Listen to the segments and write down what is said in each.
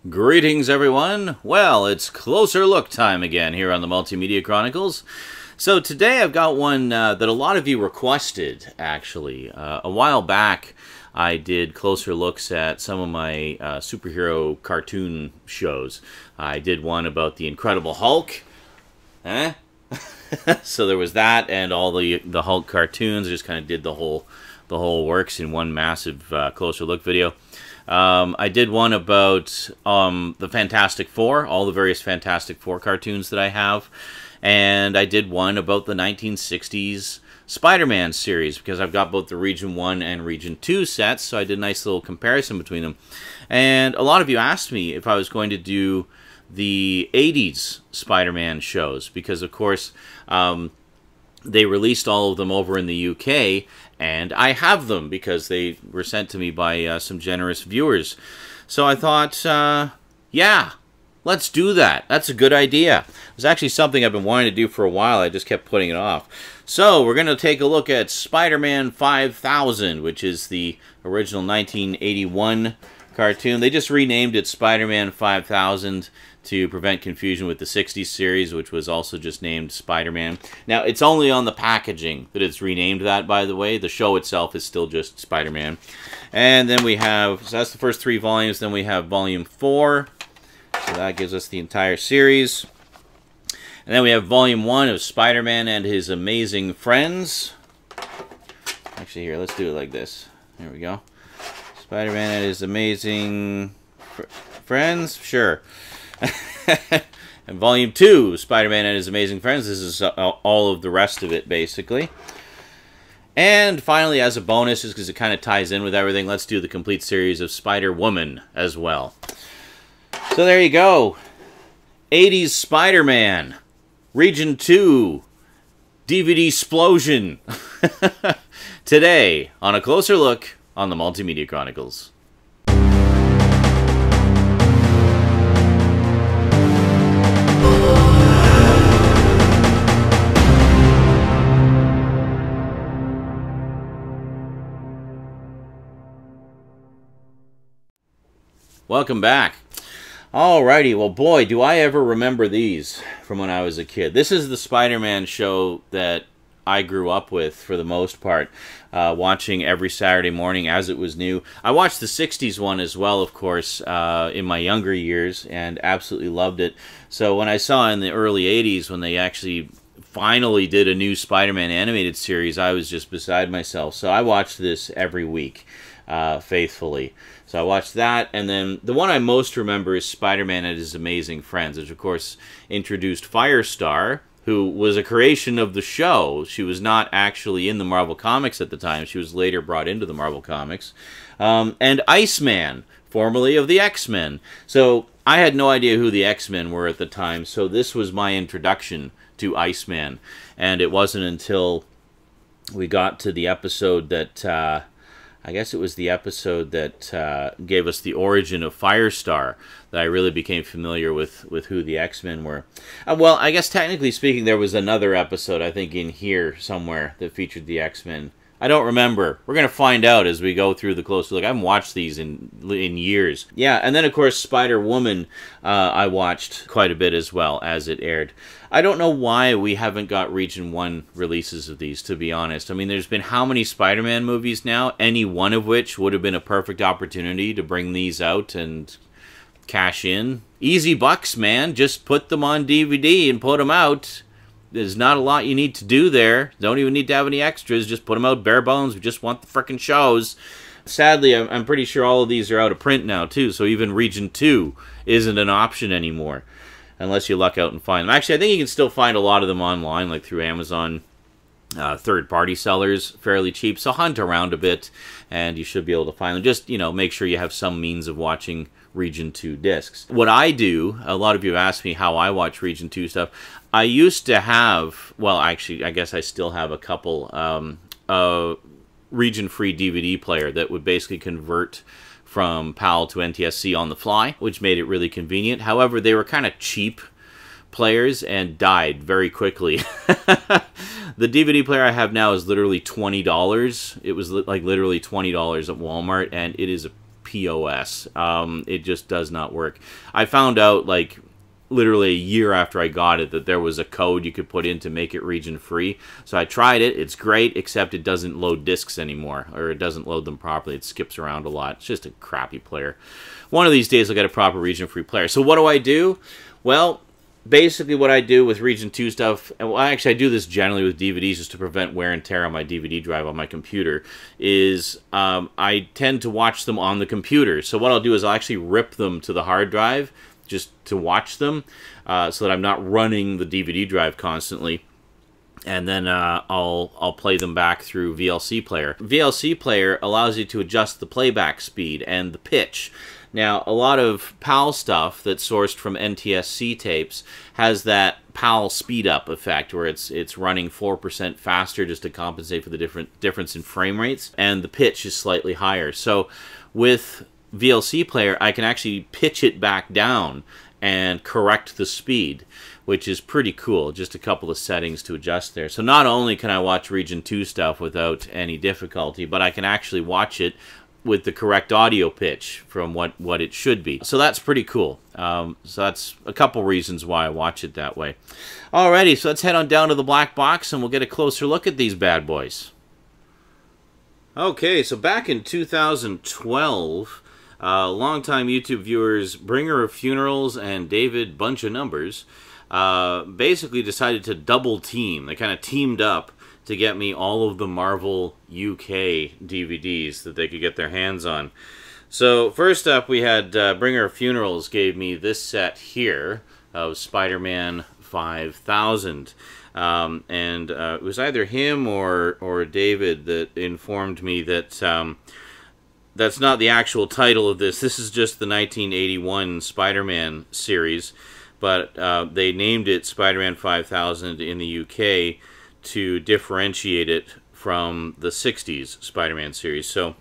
Greetings, everyone. Well, it's closer look time again here on the Multimedia Chronicles. So today I've got one that a lot of you requested, actually. A while back, I did closer looks at some of my superhero cartoon shows. I did one about the Incredible Hulk. So there was that, and all the Hulk cartoons. I just kind of did the whole works in one massive closer look video. I did one about the Fantastic Four, all the various Fantastic Four cartoons that I have. And I did one about the 1960s Spider-Man series, because I've got both the Region 1 and Region 2 sets, so I did a nice little comparison between them. And a lot of you asked me if I was going to do the 80s Spider-Man shows, because, of course, they released all of them over in the UK, and I have them because they were sent to me by some generous viewers. So I thought, yeah, let's do that. That's a good idea. It's actually something I've been wanting to do for a while. I just kept putting it off. So we're going to take a look at Spider-Man 5000, which is the original 1981 cartoon. They just renamed it Spider-Man 5000 to prevent confusion with the 60s series, which was also just named Spider-Man. Now, it's only on the packaging that it's renamed that, by the way. The show itself is still just Spider-Man. And then we have, so that's the first 3 volumes. Then we have Volume 4. So that gives us the entire series. And then we have Volume 1 of Spider-Man and His Amazing Friends. Actually, here, let's do it like this. There we go. Spider-Man and His Amazing Friends? Sure. And Volume 2, Spider-Man and His Amazing Friends. This is all of the rest of it, basically. And finally, as a bonus, just because it kind of ties in with everything, let's do the complete series of Spider-Woman as well. So there you go. 80s Spider-Man. Region 2. DVD Splosion. Today, on a closer look on the Multimedia Chronicles. Welcome back. Alrighty, well boy, do I ever remember these from when I was a kid. This is the Spider-Man show that I grew up with for the most part, watching every Saturday morning as it was new. I watched the 60s one as well, of course, in my younger years, and absolutely loved it. So when I saw in the early 80s, when they actually finally did a new Spider-Man animated series, I was just beside myself. So I watched this every week, faithfully. So I watched that, and then the one I most remember is Spider-Man and His Amazing Friends, which of course introduced Firestar, who was a creation of the show. She was not actually in the Marvel Comics at the time. She was later brought into the Marvel Comics. And Iceman, formerly of the X-Men. So I had no idea who the X-Men were at the time, so this was my introduction to Iceman. And it wasn't until we got to the episode that... I guess it was the episode that gave us the origin of Firestar that I really became familiar with who the X-Men were. Well, I guess technically speaking, there was another episode, I think, in here somewhere that featured the X-Men. I don't remember. We're going to find out as we go through the closer look. I haven't watched these in years. Yeah, and then, of course, Spider-Woman I watched quite a bit as well as it aired. I don't know why we haven't got Region 1 releases of these, to be honest. I mean, there's been how many Spider-Man movies now? Any one of which would have been a perfect opportunity to bring these out and cash in. Easy bucks, man. Just put them on DVD and put them out. There's not a lot you need to do there. Don't even need to have any extras. Just put them out bare bones. We just want the frickin' shows. Sadly, I'm pretty sure all of these are out of print now, too. So even Region 2 isn't an option anymore, unless you luck out and find them. Actually, I think you can still find a lot of them online, like through Amazon, third-party sellers, fairly cheap. So hunt around a bit, and you should be able to find them. Just, you know, make sure you have some means of watching Region 2 discs. What I do, a lot of you have asked me how I watch Region 2 stuff. I used to have, well, actually, I guess I still have a couple, region-free DVD player that would basically convert from PAL to NTSC on the fly, which made it really convenient. However, they were kind of cheap players and died very quickly. The DVD player I have now is literally $20. It was like literally $20 at Walmart, and it is a POS. It just does not work. I found out, like, literally a year after I got it, that there was a code you could put in to make it region free. So I tried it. It's great, except it doesn't load discs anymore, or it doesn't load them properly. It skips around a lot. It's just a crappy player. One of these days I'll get a proper region free player. So what do? Well, basically what I do with region 2 stuff, and well, actually I do this generally with DVDs just to prevent wear and tear on my DVD drive on my computer, is I tend to watch them on the computer. So what I'll do is I'll actually rip them to the hard drive just to watch them, so that I'm not running the DVD drive constantly. And then I'll play them back through VLC Player. VLC Player allows you to adjust the playback speed and the pitch. Now, a lot of PAL stuff that's sourced from NTSC tapes has that PAL speed-up effect, where it's running 4% faster just to compensate for the difference in frame rates, and the pitch is slightly higher. So with VLC Player, I can actually pitch it back down and correct the speed, which is pretty cool. Just a couple of settings to adjust there. So not only can I watch Region 2 stuff without any difficulty, but I can actually watch it with the correct audio pitch from what it should be. So that's pretty cool. So that's a couple reasons why I watch it that way. Alrighty, so let's head on down to the black box and we'll get a closer look at these bad boys. Okay, so back in 2012, longtime YouTube viewers Bringer of Funerals and David Bunch of Numbers basically decided to double team. They kind of teamed up to get me all of the Marvel UK DVDs that they could get their hands on. So first up, we had Bringer of Funerals gave me this set here of Spider-Man 5000. And it was either him or David that informed me that that's not the actual title of this. This is just the 1981 Spider-Man series, but they named it Spider-Man 5000 in the UK to differentiate it from the 60s Spider-Man series. So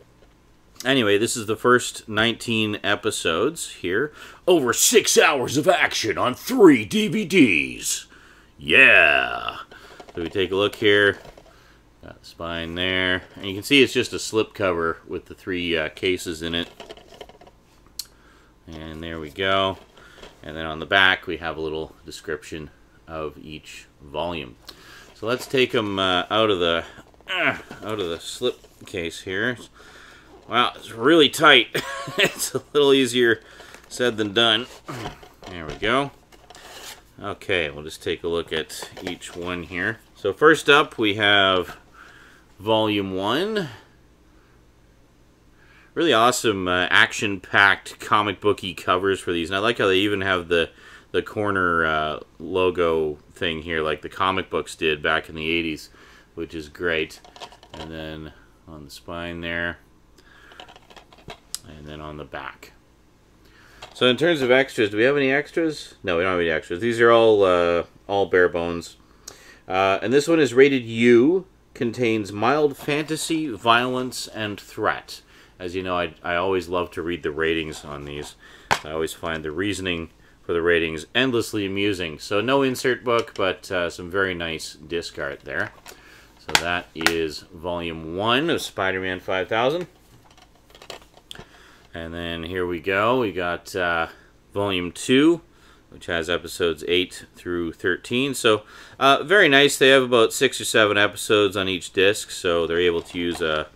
anyway, this is the first 19 episodes here. Over 6 hours of action on 3 DVDs. Yeah! So we take a look here. Got the spine there. And you can see it's just a slipcover with the 3 cases in it. And there we go. And then on the back we have a little description of each volume. So let's take them out of the slip case here. Wow, it's really tight. It's a little easier said than done. There we go. Okay, we'll just take a look at each one here. So first up, we have Volume 1. Really awesome action-packed comic booky covers for these. And I like how they even have the corner logo thing here, like the comic books did back in the 80s, which is great. And then on the spine there, and then on the back. So in terms of extras, do we have any extras? No, we don't have any extras. These are all bare bones. And this one is rated U, contains mild fantasy, violence, and threat. As you know, I always love to read the ratings on these. I always find the reasoning for the ratings endlessly amusing. So no insert book, but some very nice disc art there. So that is Volume 1 of Spider-Man 5000. And then here we go. We got Volume 2, which has episodes 8 through 13. So very nice. They have about 6 or 7 episodes on each disc, so they're able to use a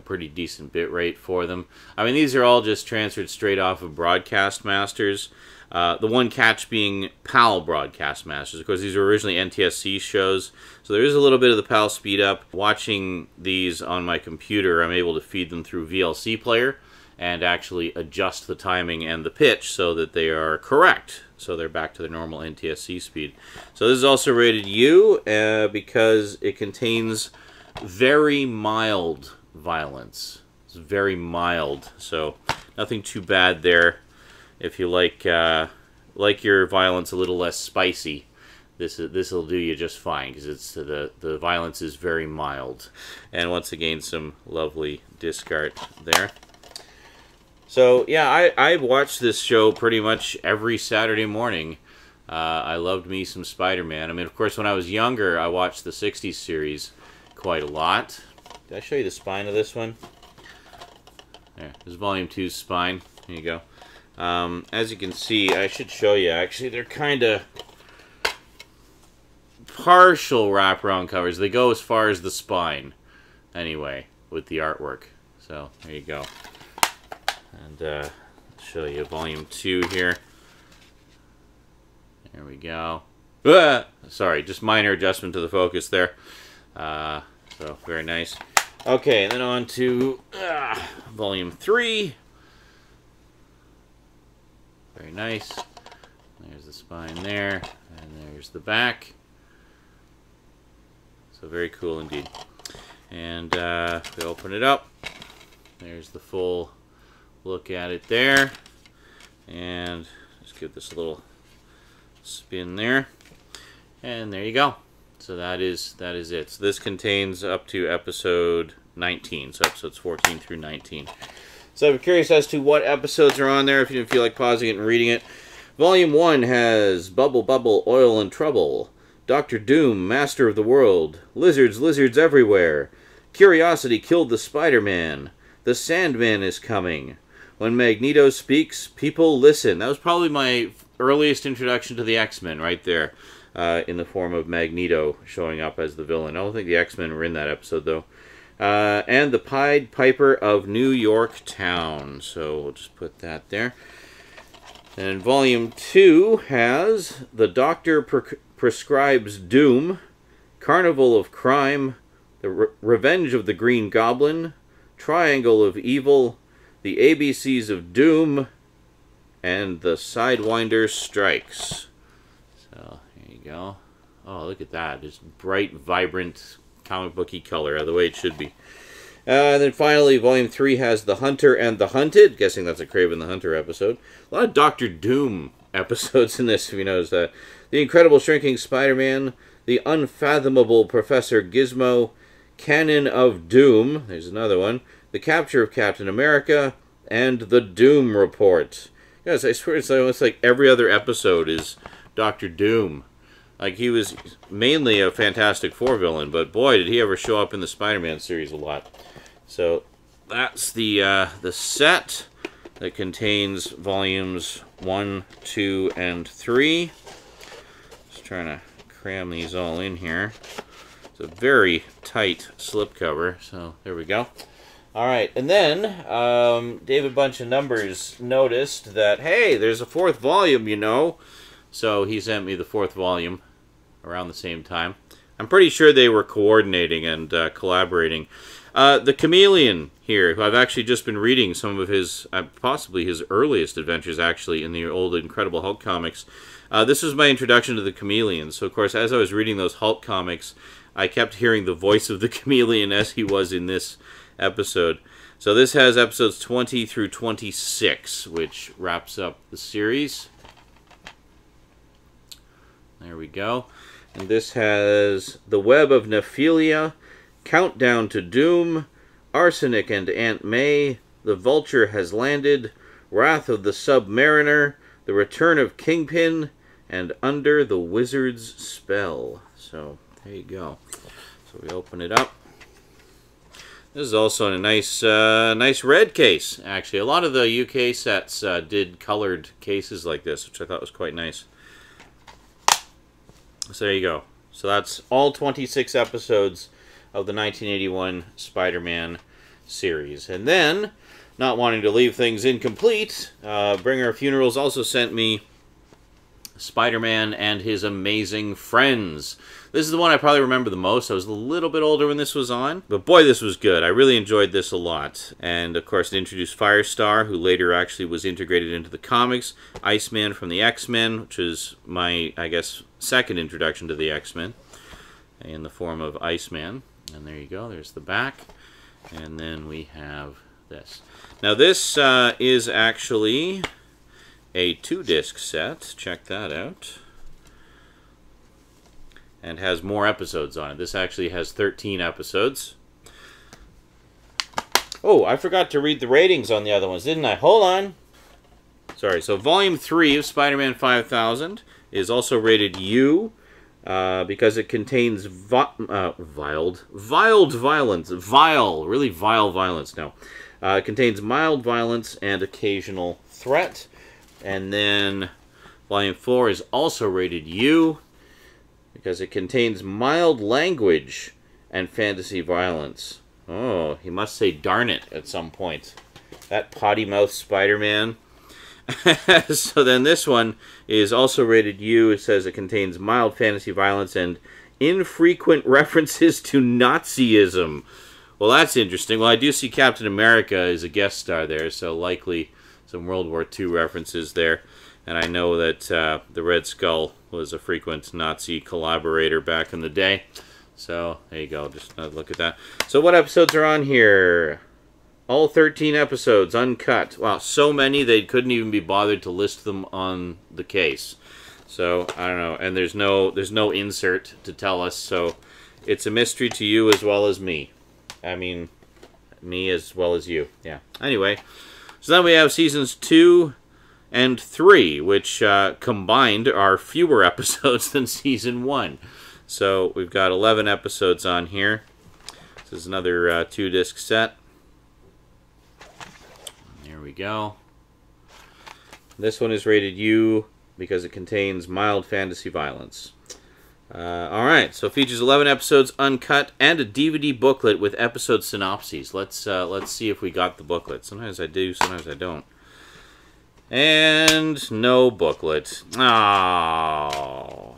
pretty decent bit rate for them. I mean, these are all just transferred straight off of Broadcast Masters. The one catch being PAL Broadcast Masters. Of course, these were originally NTSC shows, so there is a little bit of the PAL speed up. Watching these on my computer, I'm able to feed them through VLC Player and actually adjust the timing and the pitch so that they are correct. So they're back to the normal NTSC speed. So this is also rated U because it contains very mild violence. It's very mild, so nothing too bad there. If you like your violence a little less spicy, this will do you just fine, because it's the violence is very mild. And once again, some lovely disc art there. So yeah, I watched this show pretty much every Saturday morning. I loved me some Spider-Man. I mean, of course, when I was younger, I watched the 60s series quite a lot. Did I show you the spine of this one? There, this is Volume 2's spine. There you go. As you can see, I should show you, actually, they're kind of partial wraparound covers. They go as far as the spine, anyway, with the artwork. So, there you go. And I'll show you Volume 2 here. There we go. Ah! Sorry, just minor adjustment to the focus there. So, very nice. Okay, and then on to Volume 3. Very nice. There's the spine there, and there's the back. So very cool indeed. And we open it up. There's the full look at it there. And just give this a little spin there. And there you go. So that is it. So this contains up to episode 19. So episodes 14 through 19. So I'm curious as to what episodes are on there, if you didn't feel like pausing it and reading it. Volume 1 has Bubble Bubble, Oil and Trouble, Dr. Doom, Master of the World, Lizards, Lizards Everywhere, Curiosity Killed the Spider-Man, The Sandman is Coming, When Magneto Speaks, People Listen. That was probably my earliest introduction to the X-Men right there, in the form of Magneto showing up as the villain. I don't think the X-Men were in that episode, though. And the Pied Piper of New York Town. So we'll just put that there. And Volume 2 has The Doctor Prescribes Doom, Carnival of Crime, The Revenge of the Green Goblin, Triangle of Evil, The ABCs of Doom, and The Sidewinder Strikes. So, there you go. Oh, look at that. Just bright, vibrant, comic booky color, the way it should be. And then finally, Volume 3 has The Hunter and the Hunted. Guessing that's a Kraven the Hunter episode. A lot of Doctor Doom episodes in this, if you notice that. The Incredible Shrinking Spider-Man, The Unfathomable Professor Gizmo, Canon of Doom, there's another one, The Capture of Captain America, and The Doom Report. Yes, I swear it's almost like every other episode is Doctor Doom. Like, he was mainly a Fantastic Four villain, but boy, did he ever show up in the Spider-Man series a lot. So, that's the set that contains volumes 1, 2, and 3. Just trying to cram these all in here. It's a very tight slipcover, so there we go. Alright, and then David Bunch of Numbers noticed that, hey, there's a 4th volume, you know. So he sent me the 4th volume around the same time. I'm pretty sure they were coordinating and collaborating. The Chameleon here, who I've actually just been reading some of his, possibly his earliest adventures, actually, in the old Incredible Hulk comics. This was my introduction to the Chameleon. So, of course, as I was reading those Hulk comics, I kept hearing the voice of the Chameleon as he was in this episode. So this has episodes 20 through 26, which wraps up the series. There we go. And this has The Web of Nephilia, Countdown to Doom, Arsenic and Aunt May, The Vulture Has Landed, Wrath of the Submariner, The Return of Kingpin, and Under the Wizard's Spell. So, there you go. So we open it up. This is also in a nice nice red case, actually. A lot of the UK sets did colored cases like this, which I thought was quite nice. So there you go. So that's all 26 episodes of the 1981 Spider-Man series. And then, not wanting to leave things incomplete, Bringer of Funerals also sent me Spider-Man and His Amazing Friends. This is the one I probably remember the most. I was a little bit older when this was on, but boy, this was good. I really enjoyed this a lot. And, of course, it introduced Firestar, who later actually was integrated into the comics, Iceman from the X-Men, which is my, I guess, second introduction to the X-Men, in the form of Iceman. And there you go. There's the back. And then we have this. Now, this is actually a 2-disc set. Check that out. And has more episodes on it. This actually has 13 episodes. Oh, I forgot to read the ratings on the other ones, didn't I? Hold on. Sorry, so Volume 3 of Spider-Man 5000 is also rated U because it contains really vile violence. No. It contains mild violence and occasional threat. And then Volume 4 is also rated U because it contains mild language and fantasy violence. Oh, he must say darn it at some point. That potty-mouthed Spider-Man. So then this one is also rated U. It says it contains mild fantasy violence and infrequent references to Nazism. Well, that's interesting. Well, I do see Captain America as a guest star there, so likely some World War II references there. And I know that the Red Skull was a frequent Nazi collaborator back in the day. So, there you go. Just look at that. So, what episodes are on here? All 13 episodes, uncut. Wow, so many they couldn't even be bothered to list them on the case. So, I don't know. And there's no insert to tell us, so it's a mystery to you as well as me. I mean, me as well as you. Yeah. Anyway, so then we have seasons 2 and 3, which combined are fewer episodes than season 1. So we've got 11 episodes on here. This is another 2-disc set. There we go. This one is rated U because it contains mild fantasy violence. Alright, so it features 11 episodes uncut and a DVD booklet with episode synopses. Let's see if we got the booklet. Sometimes I do, sometimes I don't. And no booklet. Oh.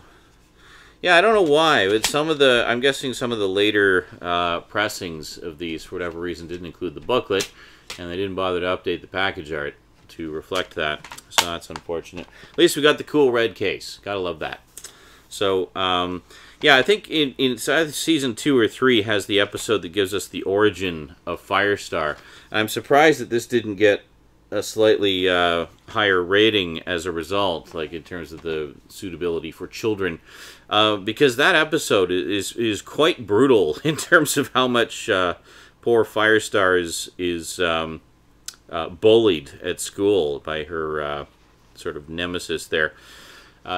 Yeah, I don't know why, but I'm guessing some of the later pressings of these, for whatever reason, didn't include the booklet, and they didn't bother to update the package art to reflect that. So that's unfortunate. At least we got the cool red case. Gotta love that. So, yeah, I think in season 2 or 3 has the episode that gives us the origin of Firestar. I'm surprised that this didn't get a slightly higher rating as a result, like in terms of the suitability for children, because that episode is quite brutal in terms of how much poor Firestar is bullied at school by her sort of nemesis there.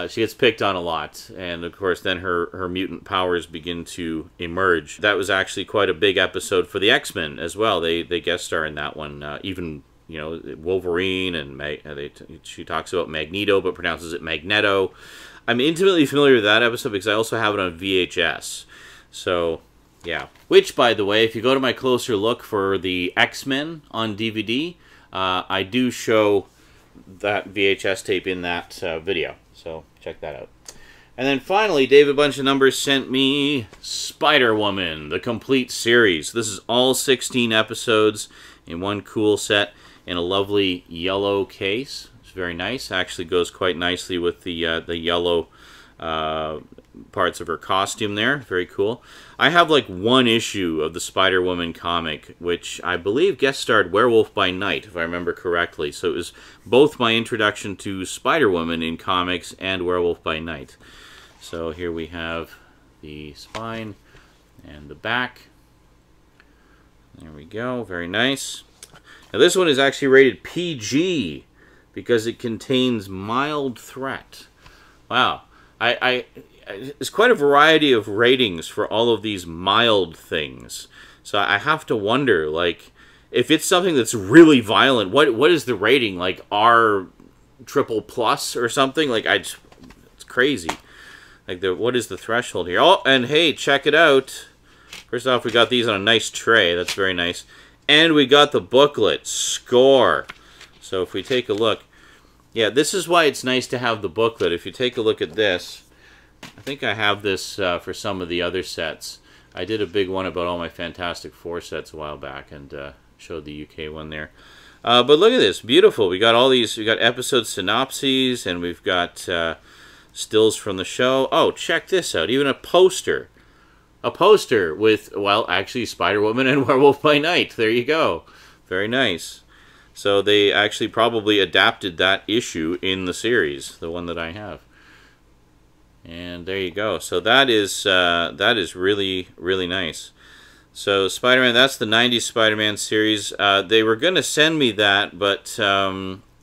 She gets picked on a lot, and of course then her mutant powers begin to emerge. That was actually quite a big episode for the X-Men as well. They guest star in that one, even, you know, Wolverine, and she talks about Magneto but pronounces it Magneto. I'm intimately familiar with that episode because I also have it on VHS. So, yeah. Which, by the way, if you go to my closer look for the X-Men on DVD, I do show that VHS tape in that video. So, check that out. And then finally, David Bunch of Numbers sent me Spider-Woman, the complete series. This is all 16 episodes in one cool set in a lovely yellow case. It's very nice. Actually goes quite nicely with the yellow parts of her costume there. Very cool. I have like one issue of the Spider-Woman comic, which I believe guest starred Werewolf by Night, if I remember correctly. So it was both my introduction to Spider-Woman in comics and Werewolf by Night. So here we have the spine and the back. There we go. Very nice. Now this one is actually rated PG because it contains mild threat. Wow. There's quite a variety of ratings for all of these mild things. So I have to wonder, like, if it's something that's really violent, what is the rating? Like R triple plus or something? Like, it's crazy. Like, what is the threshold here? Oh, and hey, check it out. First off, we got these on a nice tray. That's very nice. And we got the booklet, Score. So if we take a look, yeah, this is why it's nice to have the booklet. If you take a look at this, I think I have this for some of the other sets. I did a big one about all my Fantastic Four sets a while back and showed the UK one there. But look at this, beautiful. We got all these, we got episode synopses, and we've got stills from the show. Oh, check this out, even a poster. A poster with, well, actually Spider-Woman and Werewolf by Night. There you go. Very nice. So they actually probably adapted that issue in the series, the one that I have. And there you go. So that is really, really nice. So Spider-Man, that's the 90s Spider-Man series. They were going to send me that, but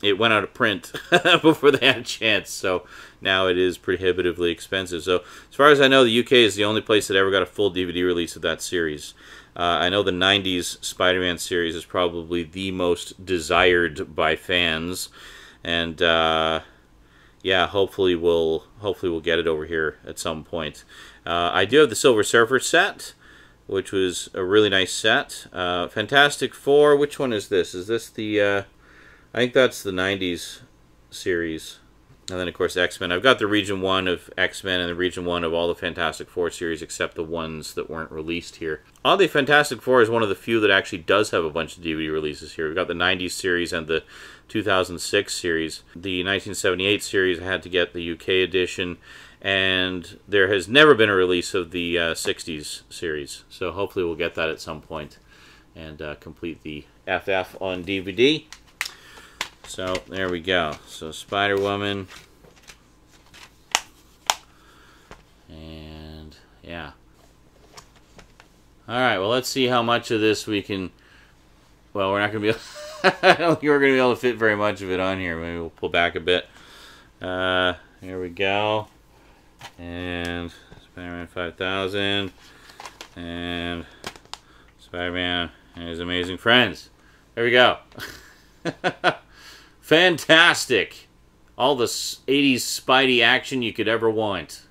it went out of print before they had a chance. So now it is prohibitively expensive. So as far as I know, the UK is the only place that ever got a full DVD release of that series. I know the 90s Spider-Man series is probably the most desired by fans, and yeah, hopefully we'll get it over here at some point. I do have the Silver Surfer set, which was a really nice set. Fantastic Four, which one is this? Is this the, I think that's the 90s series. And then, of course, X-Men. I've got the Region 1 of X-Men and the Region 1 of all the Fantastic Four series, except the ones that weren't released here. Oddly, Fantastic Four is one of the few that actually does have a bunch of DVD releases here. We've got the 90s series and the 2006 series. The 1978 series, I had to get the UK edition. And there has never been a release of the 60s series. So hopefully we'll get that at some point and complete the FF on DVD. So there we go. So Spider-Woman. And yeah. Alright, well, let's see how much of this we can... Well, we're not going to be able... I don't think we're going to be able to fit very much of it on here. Maybe we'll pull back a bit. Here we go. And Spider-Man 5000. And Spider-Man and His Amazing Friends. There we go. Fantastic. All the 80s Spidey action you could ever want.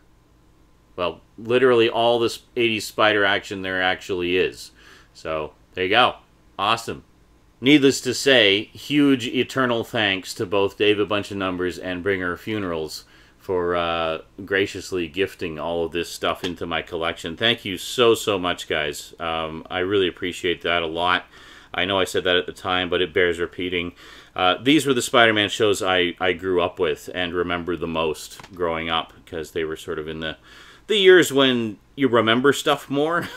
Well, literally all the 80s Spider action there actually is. So, there you go. Awesome. Needless to say, huge eternal thanks to both David Bunch of Numbers and Bringer Funerals for graciously gifting all of this stuff into my collection. Thank you so much, guys. I really appreciate that a lot. I know I said that at the time, but it bears repeating. These were the Spider-Man shows I grew up with and remember the most growing up, because they were sort of in the years when you remember stuff more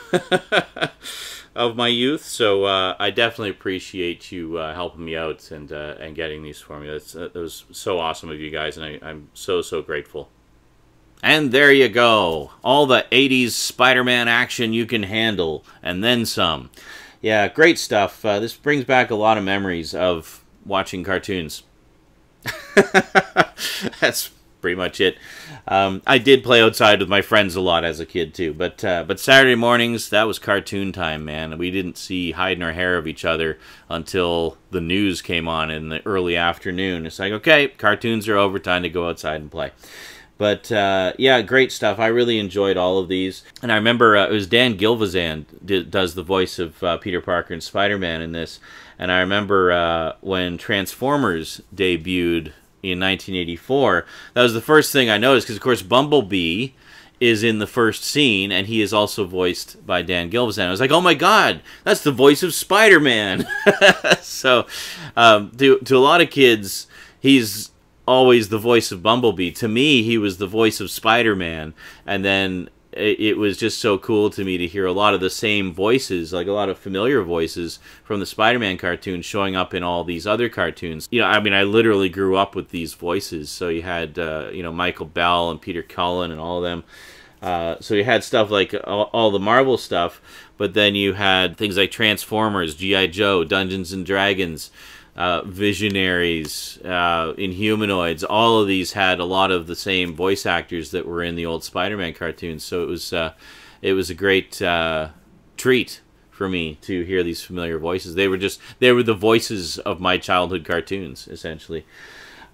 of my youth. So I definitely appreciate you helping me out and getting these for me. That was so awesome of you guys, and I'm so grateful. And there you go. All the 80s Spider-Man action you can handle, and then some. Yeah, great stuff. This brings back a lot of memories of watching cartoons. That's pretty much it. I did play outside with my friends a lot as a kid too, but Saturday mornings, that was cartoon time, man. We didn't see hide nor hair of each other until the news came on in the early afternoon. It's like, okay, cartoons are over, time to go outside and play. But, yeah, great stuff. I really enjoyed all of these. And I remember it was Dan Gilvezan does the voice of Peter Parker and Spider-Man in this. And I remember when Transformers debuted in 1984, that was the first thing I noticed, because, of course, Bumblebee is in the first scene, and he is also voiced by Dan Gilvezan. I was like, oh my god, that's the voice of Spider-Man! So, to a lot of kids, he's always the voice of Bumblebee. To me, he was the voice of Spider-Man, and then it was just so cool to me to hear a lot of the same voices, like a lot of familiar voices from the Spider-Man cartoon showing up in all these other cartoons. You know, I mean, I literally grew up with these voices. So you had, you know, Michael Bell and Peter Cullen and all of them. So you had stuff like all the Marvel stuff, but then you had things like Transformers, G.I. Joe, Dungeons and Dragons, Visionaries, Inhumanoids. All of these had a lot of the same voice actors that were in the old Spider-Man cartoons. So it was a great treat for me to hear these familiar voices. They were the voices of my childhood cartoons, essentially.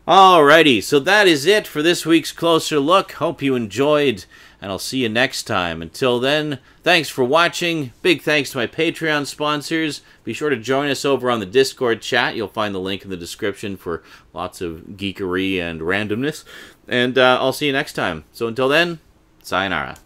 Alrighty, so that is it for this week's Closer Look. Hope you enjoyed, and I'll see you next time. Until then, thanks for watching. Big thanks to my Patreon sponsors. Be sure to join us over on the Discord chat. You'll find the link in the description for lots of geekery and randomness. And I'll see you next time. So until then, sayonara.